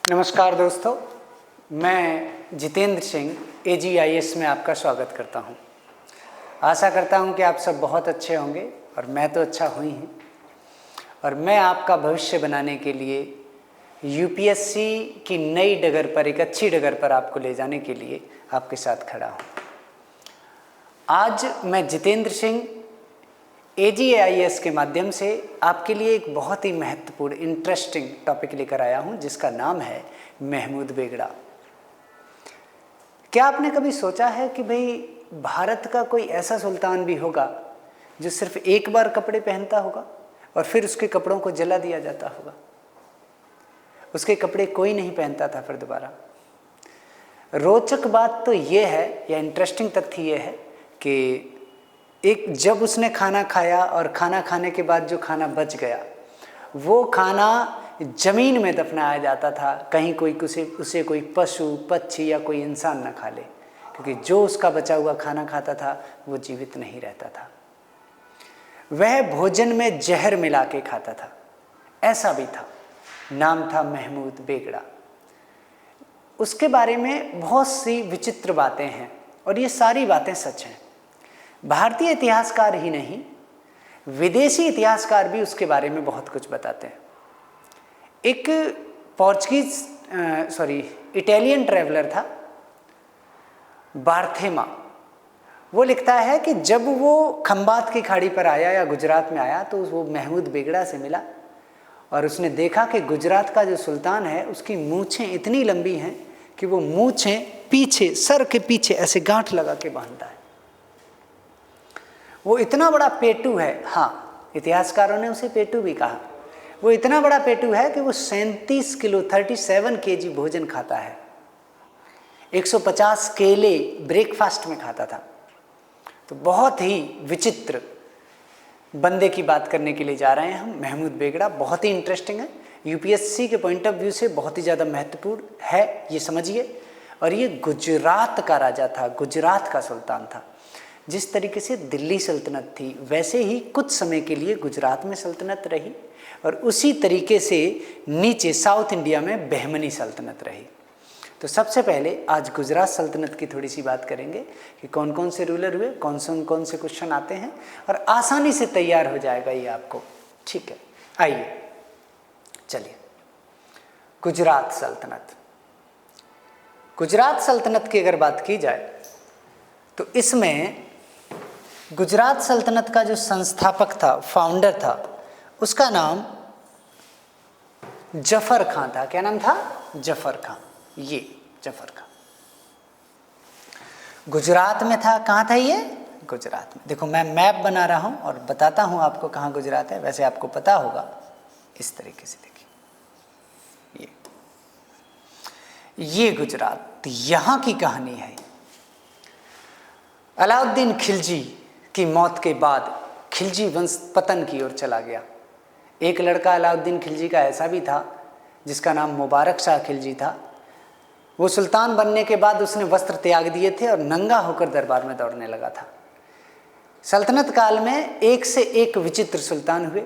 नमस्कार दोस्तों, मैं जितेंद्र सिंह AGIS में आपका स्वागत करता हूं। आशा करता हूं कि आप सब बहुत अच्छे होंगे और मैं तो अच्छा हुई हूं। और मैं आपका भविष्य बनाने के लिए UPSC की नई डगर पर, एक अच्छी डगर पर आपको ले जाने के लिए आपके साथ खड़ा हूं। आज मैं जितेंद्र सिंह AGIS के माध्यम से आपके लिए एक बहुत ही महत्वपूर्ण इंटरेस्टिंग टॉपिक लेकर आया हूं, जिसका नाम है महमूद बेगड़ा। क्या आपने कभी सोचा है कि भाई भारत का कोई ऐसा सुल्तान भी होगा जो सिर्फ एक बार कपड़े पहनता होगा और फिर उसके कपड़ों को जला दिया जाता होगा? उसके कपड़े कोई नहीं पहनता था फिर दोबारा। रोचक बात तो ये है, या इंटरेस्टिंग तथ्य ये है कि जब उसने खाना खाया और खाना खाने के बाद जो खाना बच गया, वो खाना जमीन में दफनाया जाता था, कहीं कोई उसे कोई पशु पक्षी या कोई इंसान न खा ले, क्योंकि जो उसका बचा हुआ खाना खाता था वो जीवित नहीं रहता था। वह भोजन में जहर मिला के खाता था। ऐसा भी था, नाम था महमूद बेगड़ा। उसके बारे में बहुत सी विचित्र बातें हैं और ये सारी बातें सच हैं। भारतीय इतिहासकार ही नहीं, विदेशी इतिहासकार भी उसके बारे में बहुत कुछ बताते हैं। एक इटालियन ट्रैवलर था बार्थेमा। वो लिखता है कि जब वो खंबात की खाड़ी पर आया या गुजरात में आया तो वो महमूद बेगड़ा से मिला और उसने देखा कि गुजरात का जो सुल्तान है उसकी मूंछें इतनी लंबी हैं कि वो मूंछें पीछे, सर के पीछे ऐसे गांठ लगा के बांधता है। वो इतना बड़ा पेटू है, हाँ, इतिहासकारों ने उसे पेटू भी कहा। वो इतना बड़ा पेटू है कि वो 37 किलो 37 kg भोजन खाता है। 150 केले ब्रेकफास्ट में खाता था। तो बहुत ही विचित्र बंदे की बात करने के लिए जा रहे हैं हम। महमूद बेगड़ा बहुत ही इंटरेस्टिंग है, UPSC के पॉइंट ऑफ व्यू से बहुत ही ज़्यादा महत्वपूर्ण है, ये समझिए। और ये गुजरात का राजा था, गुजरात का सुल्तान था। जिस तरीके से दिल्ली सल्तनत थी, वैसे ही कुछ समय के लिए गुजरात में सल्तनत रही और उसी तरीके से नीचे साउथ इंडिया में बहमनी सल्तनत रही। तो सबसे पहले आज गुजरात सल्तनत की थोड़ी सी बात करेंगे कि कौन कौन से रूलर हुए, कौन से क्वेश्चन आते हैं, और आसानी से तैयार हो जाएगा ये आपको। ठीक है, आइए चलिए। गुजरात सल्तनत। गुजरात सल्तनत की अगर बात की जाए तो इसमें गुजरात सल्तनत का जो संस्थापक था, फाउंडर था, उसका नाम जफर खां था। क्या नाम था? जफर खां। ये जफर खां गुजरात में था। कहाँ था ये? गुजरात में। देखो मैं मैप बना रहा हूं और बताता हूं आपको कहाँ गुजरात है। वैसे आपको पता होगा, इस तरीके से देखिए, ये गुजरात, यहाँ की कहानी है। अलाउद्दीन खिलजी की मौत के बाद खिलजी वंश पतन की ओर चला गया। एक लड़का अलाउद्दीन खिलजी का ऐसा भी था जिसका नाम मुबारक शाह खिलजी था। वो सुल्तान बनने के बाद उसने वस्त्र त्याग दिए थे और नंगा होकर दरबार में दौड़ने लगा था। सल्तनत काल में एक से एक विचित्र सुल्तान हुए।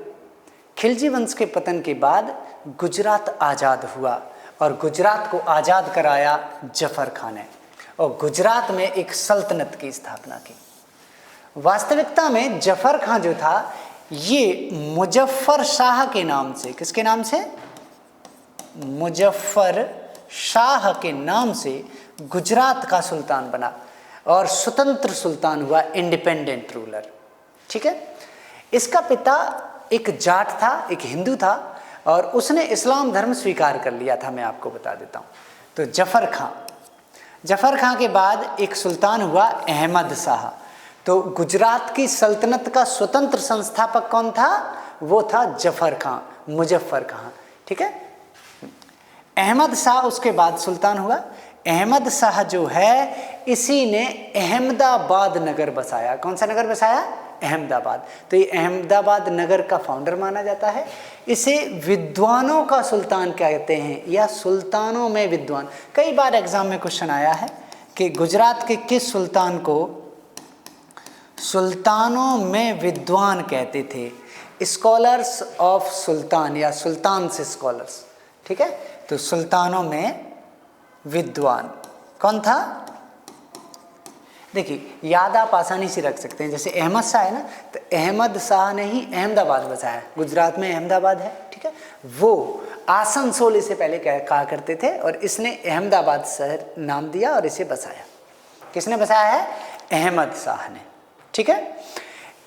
खिलजी वंश के पतन के बाद गुजरात आज़ाद हुआ और गुजरात को आज़ाद कराया जफर खां ने और गुजरात में एक सल्तनत की स्थापना की। वास्तविकता में जफर खां जो था, ये मुजफ्फर शाह के नाम से, किसके नाम से? मुजफ्फर शाह के नाम से गुजरात का सुल्तान बना और स्वतंत्र सुल्तान हुआ, इंडिपेंडेंट रूलर। ठीक है। इसका पिता एक जाट था, एक हिंदू था और उसने इस्लाम धर्म स्वीकार कर लिया था। मैं आपको बता देता हूँ। तो जफर खां के बाद एक सुल्तान हुआ अहमद शाह। तो गुजरात की सल्तनत का स्वतंत्र संस्थापक कौन था? वो था जफर खां, मुजफ्फर खां। ठीक है। अहमद शाह उसके बाद सुल्तान हुआ। अहमद शाह जो है, इसी ने अहमदाबाद नगर बसाया। कौन सा नगर बसाया? अहमदाबाद। तो ये अहमदाबाद नगर का फाउंडर माना जाता है। इसे विद्वानों का सुल्तान कहते हैं या सुल्तानों में विद्वान। कई बार एग्जाम में क्वेश्चन आया है कि गुजरात के किस सुल्तान को सुल्तानों में विद्वान कहते थे? स्कॉलर्स ऑफ सुल्तान या सुल्तान से स्कॉलर्स। ठीक है। तो सुल्तानों में विद्वान कौन था? देखिए याद आप आसानी से रख सकते हैं, जैसे अहमद शाह है ना, तो अहमद शाह ने ही अहमदाबाद बसाया, गुजरात में अहमदाबाद है, ठीक है। वो आसनसोल इसे पहले कहा करते थे और इसने अहमदाबाद शहर नाम दिया और इसे बसाया। किसने बसाया है? अहमद शाह ने, ठीक है।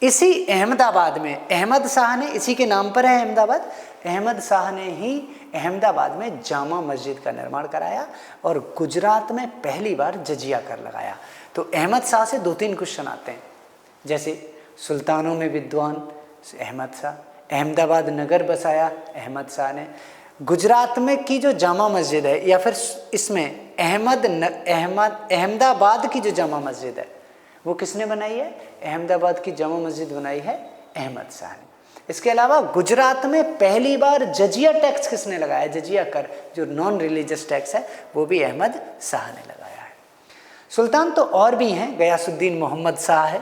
इसी अहमदाबाद में, अहमद शाह ने, इसी के नाम पर है अहमदाबाद, अहमद शाह ने ही अहमदाबाद में जामा मस्जिद का निर्माण कराया और गुजरात में पहली बार जजिया कर लगाया। तो अहमद शाह से 2-3 क्वेश्चन आते हैं, जैसे सुल्तानों में विद्वान अहमद शाह, अहमदाबाद नगर बसाया अहमद शाह ने, गुजरात में की जो जामा मस्जिद है, या फिर इसमें अहमदाबाद की जो जामा मस्जिद है वो किसने बनाई है? अहमदाबाद की जामा मस्जिद बनाई है अहमद शाह ने। इसके अलावा गुजरात में पहली बार जजिया टैक्स किसने लगाया? जजिया कर, जो नॉन रिलीजियस टैक्स है, वो भी अहमद शाह ने लगाया है। सुल्तान तो और भी हैं, गयासुद्दीन मोहम्मद शाह है,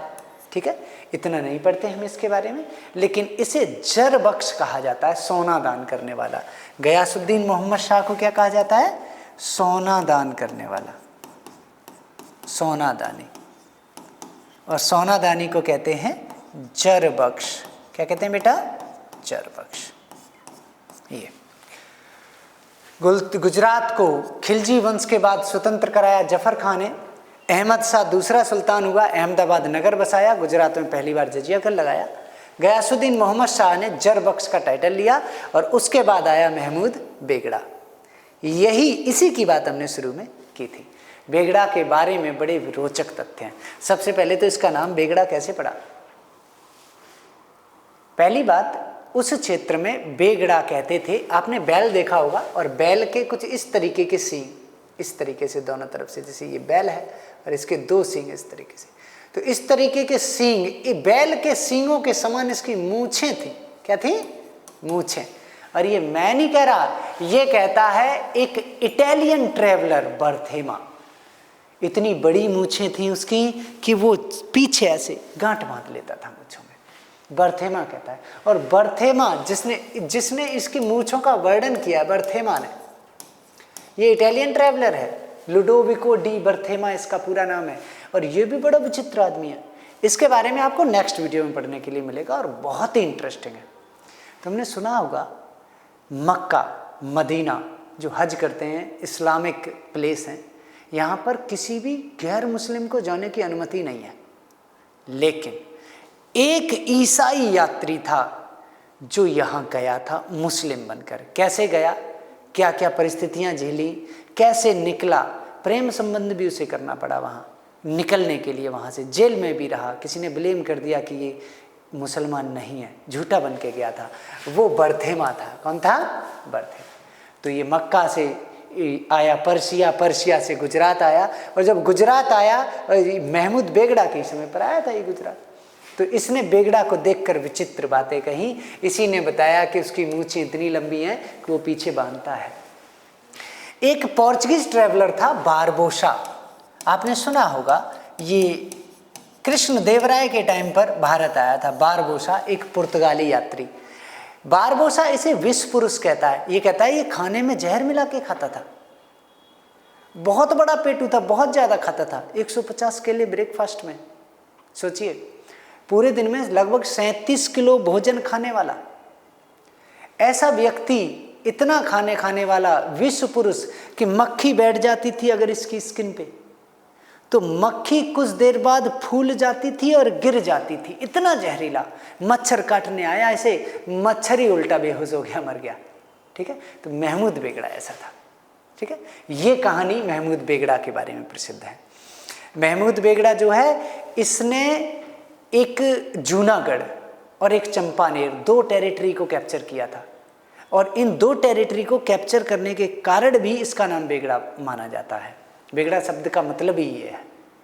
ठीक है, इतना नहीं पढ़ते हम इसके बारे में, लेकिन इसे जर बख्श कहा जाता है, सोना दान करने वाला। गयासुद्दीन मोहम्मद शाह को क्या कहा जाता है? सोना दान करने वाला, सोना दानी। और सोना दानी को कहते हैं जर बख्श। क्या कहते हैं बेटा? जर बख्श। ये गुजरात को खिलजी वंश के बाद स्वतंत्र कराया जफर खान ने। अहमद शाह दूसरा सुल्तान हुआ, अहमदाबाद नगर बसाया, गुजरात में पहली बार जजिया कर लगाया। गयासुद्दीन मोहम्मद शाह ने जर बख्श का टाइटल लिया और उसके बाद आया महमूद बेगड़ा। यही इसी की बात हमने शुरू में की थी। बेगड़ा के बारे में बड़े रोचक तथ्य हैं। सबसे पहले तो इसका नाम बेगड़ा कैसे पड़ा? पहली बात, उस क्षेत्र में बेगड़ा कहते थे, आपने बैल देखा होगा, और बैल के कुछ इस तरीके के सींग, इस तरीके से दोनों तरफ से, जैसे ये बैल है और इसके 2 सींग इस तरीके से, तो इस तरीके के सींग, ये बैल के सींगों के समान इसकी मूछें थी। क्या थी? मूछें। और ये मैं नहीं कह रहा, ये कहता है एक इटालियन ट्रेवलर बर्थेमा। इतनी बड़ी मूछें थी उसकी कि वो पीछे ऐसे गांठ बांध लेता था मूछों में, बर्थेमा कहता है। और बर्थेमा जिसने इसकी मूछों का वर्णन किया, बर्थेमा ने, ये इटालियन ट्रैवलर है, लुडोविको डी बर्थेमा इसका पूरा नाम है। और ये भी बड़ा विचित्र आदमी है। इसके बारे में आपको नेक्स्ट वीडियो में पढ़ने के लिए मिलेगा और बहुत ही इंटरेस्टिंग है। तुमने सुना होगा मक्का, मदीना जो हज करते हैं, इस्लामिक प्लेस हैं, यहाँ पर किसी भी गैर मुस्लिम को जाने की अनुमति नहीं है। लेकिन एक ईसाई यात्री था जो यहाँ गया था मुस्लिम बनकर। कैसे गया, क्या क्या परिस्थितियाँ झेली, कैसे निकला, प्रेम संबंध भी उसे करना पड़ा वहाँ निकलने के लिए, वहाँ से जेल में भी रहा, किसी ने ब्लेम कर दिया कि ये मुसलमान नहीं है, झूठा बन के गया था, वो बर्थेमा था। कौन था? बर्थेमा। तो ये मक्का से आया पर्शिया, पर्शिया से गुजरात आया, और जब गुजरात आया, महमूद बेगड़ा के समय पर आया था ये गुजरात, तो इसने बेगड़ा को देखकर विचित्र बातें कही। इसी ने बताया कि उसकी मूछें इतनी लंबी हैं कि वो पीछे बांधता है। एक पोर्चुगीज ट्रैवलर था बारबोसा, आपने सुना होगा, ये कृष्ण देवराय के टाइम पर भारत आया था। बारबोसा एक पुर्तगाली यात्री। बारबोसा इसे विश्व पुरुष कहता है। ये कहता है ये खाने में जहर मिला के खाता था, बहुत बड़ा पेटू था, बहुत ज़्यादा खाता था, 150 केले ब्रेकफास्ट में। सोचिए, पूरे दिन में लगभग 37 किलो भोजन खाने वाला ऐसा व्यक्ति, इतना खाने वाला विश्व पुरुष कि मक्खी बैठ जाती थी अगर इसकी स्किन पे, तो मक्खी कुछ देर बाद फूल जाती थी और गिर जाती थी, इतना जहरीला। मच्छर काटने आया, ऐसे मच्छर ही उल्टा बेहोश हो गया, मर गया। ठीक है, तो महमूद बेगड़ा ऐसा था। ठीक है, ये कहानी महमूद बेगड़ा के बारे में प्रसिद्ध है। महमूद बेगड़ा जो है, इसने एक जूनागढ़ और एक चंपानेर, 2 टेरिटरी को कैप्चर किया था, और इन 2 टेरिटरी को कैप्चर करने के कारण भी इसका नाम बेगड़ा माना जाता है। बेगड़ा शब्द का मतलब ही ये है।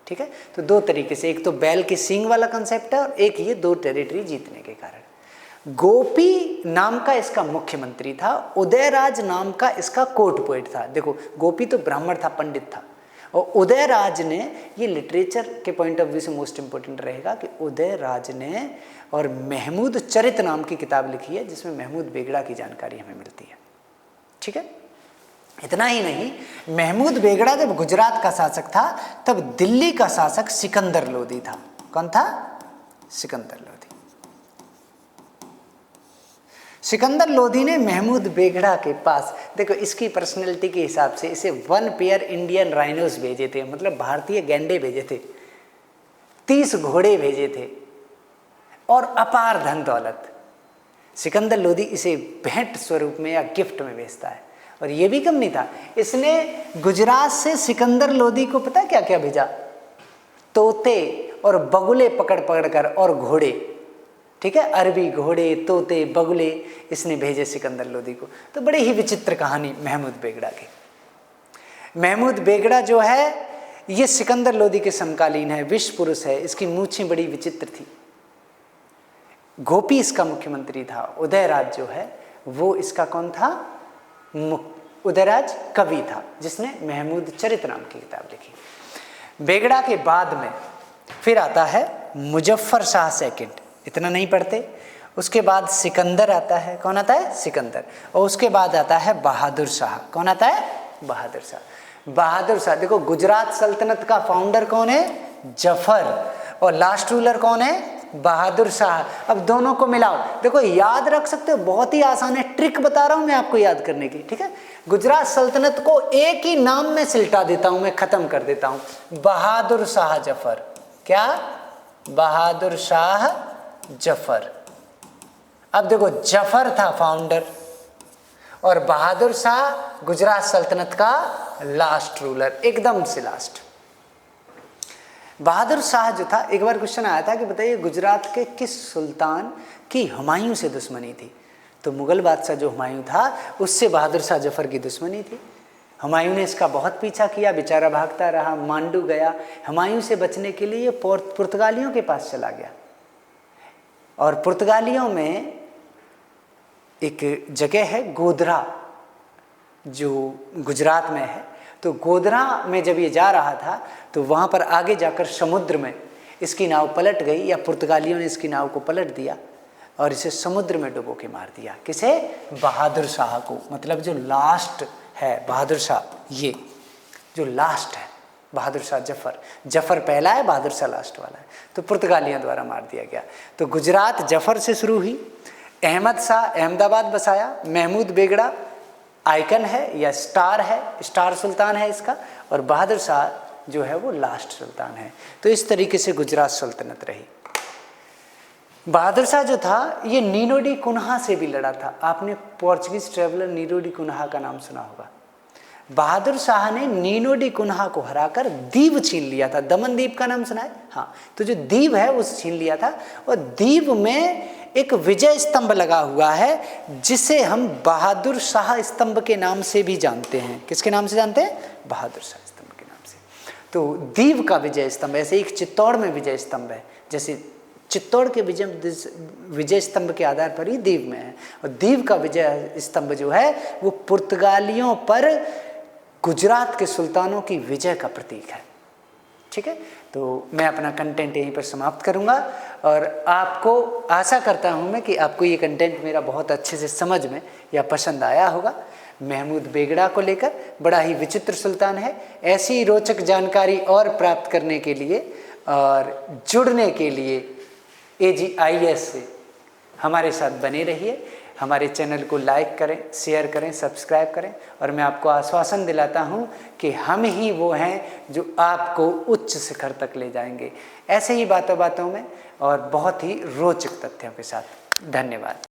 ठीक है, तो 2 तरीके से, एक तो बैल के सींग वाला कंसेप्ट है और एक ये 2 टेरिटरी जीतने के कारण। गोपी नाम का इसका मुख्यमंत्री था, उदयराज नाम का इसका कोर्ट पोएट था। देखो, गोपी तो ब्राह्मण था, पंडित था, और उदयराज ने, ये लिटरेचर के पॉइंट ऑफ व्यू से मोस्ट इंपोर्टेंट रहेगा कि उदयराज ने और महमूद चरित नाम की किताब लिखी है जिसमें महमूद बेगड़ा की जानकारी हमें मिलती है। ठीक है, इतना ही नहीं, महमूद बेगड़ा जब गुजरात का शासक था तब दिल्ली का शासक सिकंदर लोदी था। कौन था? सिकंदर लोदी। सिकंदर लोदी ने महमूद बेगड़ा के पास, देखो इसकी पर्सनैलिटी के हिसाब से इसे 1 पेयर इंडियन राइनोस भेजे थे, मतलब भारतीय गैंडे भेजे थे, 30 घोड़े भेजे थे और अपार धन दौलत। सिकंदर लोदी इसे भेंट स्वरूप में या गिफ्ट में भेजता है। और ये भी कम नहीं था, इसने गुजरात से सिकंदर लोदी को पता क्या क्या भेजा? तोते और बगुले पकड़ पकड़ कर और घोड़े, ठीक है, अरबी घोड़े, तोते, बगुले इसने भेजे सिकंदर लोदी को। तो बड़ी ही विचित्र कहानी महमूद बेगड़ा की। महमूद बेगड़ा जो है ये सिकंदर लोदी के समकालीन है, विश्व पुरुष है। इसकी मूछें बड़ी विचित्र थी। गोपी इसका मुख्यमंत्री था। उदयराज जो है वो इसका कौन था? उदयराज कवि था जिसने महमूद चरित नाम की किताब लिखी। बेगड़ा के बाद में फिर आता है मुजफ्फर शाह सेकंड, इतना नहीं पढ़ते। उसके बाद सिकंदर आता है। कौन आता है? सिकंदर। और उसके बाद आता है बहादुर शाह। कौन आता है? बहादुर शाह। बहादुर शाह, देखो गुजरात सल्तनत का फाउंडर कौन है? जफर। और लास्ट रूलर कौन है? बहादुर शाह। अब दोनों को मिलाओ, देखो याद रख सकते हो, बहुत ही आसान है, ट्रिक बता रहा हूं मैं आपको याद करने की, ठीक है। गुजरात सल्तनत को एक ही नाम में सिलटा देता हूं मैं, खत्म कर देता हूं, बहादुर शाह जफर। क्या? बहादुर शाह जफर। अब देखो जफर था फाउंडर और बहादुर शाह गुजरात सल्तनत का लास्ट रूलर, एकदम से लास्ट। बहादुर शाह जो था, एक बार क्वेश्चन आया था कि बताइए गुजरात के किस सुल्तान की हुमायूं से दुश्मनी थी? तो मुगल बादशाह जो हुमायूं था उससे बहादुर शाह जफर की दुश्मनी थी। हुमायूं ने इसका बहुत पीछा किया, बेचारा भागता रहा, मांडू गया। हुमायूं से बचने के लिए ये पुर्तगालियों के पास चला गया। और पुर्तगालियों में एक जगह है गोधरा जो गुजरात में है। तो गोधरा में जब ये जा रहा था तो वहाँ पर आगे जाकर समुद्र में इसकी नाव पलट गई, या पुर्तगालियों ने इसकी नाव को पलट दिया और इसे समुद्र में डुबो के मार दिया। किसे? बहादुर शाह को। मतलब जो लास्ट है बहादुर शाह, ये जो लास्ट है बहादुर शाह जफर। जफर पहला है, बहादुर शाह लास्ट वाला है। तो पुर्तगालियों द्वारा मार दिया गया। तो गुजरात जफर से शुरू हुई। अहमद शाह अहमदाबाद बसाया। महमूद बेगड़ा आइकन है या स्टार है, स्टार सुल्तान है इसका। और बहादुर शाह जो है वो लास्ट सुल्तान है। तो इस तरीके से गुजरात सल्तनत रही। बहादुर शाह जो था ये नीनो डी कुन्हा से भी लड़ा था। आपने Portuguese traveller Nuno da Cunha का नाम सुना होगा। बहादुर शाह ने नीनो डी कुन्हा को हराकर दीव छीन लिया था। दमन द्वीप का नाम सुना है? हाँ। तो जो दीव है वो छीन लिया था। और दीव में एक विजय स्तंभ लगा हुआ है जिसे हम बहादुर शाह स्तंभ के नाम से भी जानते हैं। किसके नाम से जानते हैं? बहादुर शाह स्तंभ के नाम से। तो दीव का विजय स्तंभ, ऐसे एक चित्तौड़ में विजय स्तंभ है, जैसे चित्तौड़ के विजय स्तंभ के आधार पर ही दीव में है। और दीव का विजय स्तंभ जो है वो पुर्तगालियों पर गुजरात के सुल्तानों की विजय का प्रतीक है। ठीक है, तो मैं अपना कंटेंट यहीं पर समाप्त करूंगा। और आपको आशा करता हूं मैं कि आपको ये कंटेंट मेरा बहुत अच्छे से समझ में या पसंद आया होगा। महमूद बेगड़ा को लेकर बड़ा ही विचित्र सुल्तान है। ऐसी रोचक जानकारी और प्राप्त करने के लिए और जुड़ने के लिए AGIS से हमारे साथ बने रहिए। हमारे चैनल को लाइक करें, शेयर करें, सब्सक्राइब करें। और मैं आपको आश्वासन दिलाता हूं कि हम ही वो हैं जो आपको उच्च शिखर तक ले जाएंगे, ऐसे ही बातों बातों में और बहुत ही रोचक तथ्यों के साथ। धन्यवाद।